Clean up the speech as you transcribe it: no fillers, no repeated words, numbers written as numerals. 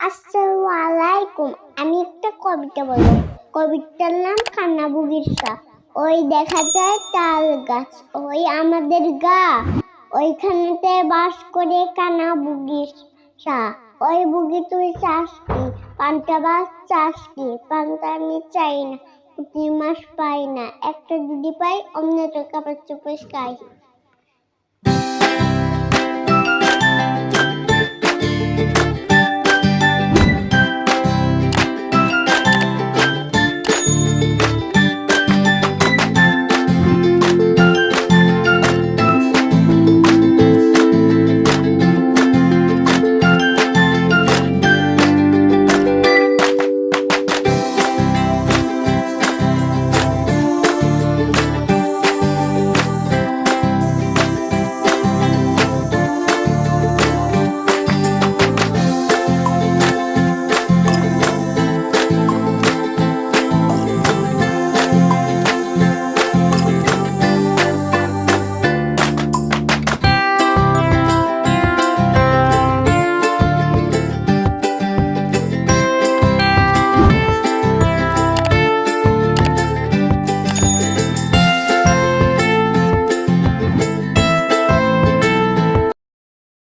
আসসালামু আলাইকুম। আমি একটা কবিতা বলবো। কবিতার নাম কান্না বুগির শাহ। ওই দেখা যায় তাল গাছ, ওই আমাদের গা, ওইখানেতে বাস করে কানা বুগির শাহ। ওই বুগি তুই চাস কি? পান্তা ভাত চাস কি? পান্তা আমি চাই না, প্রতি মাস পাই না, একটা যদি পাই অন্য টাকা পাচ্ছে খাই।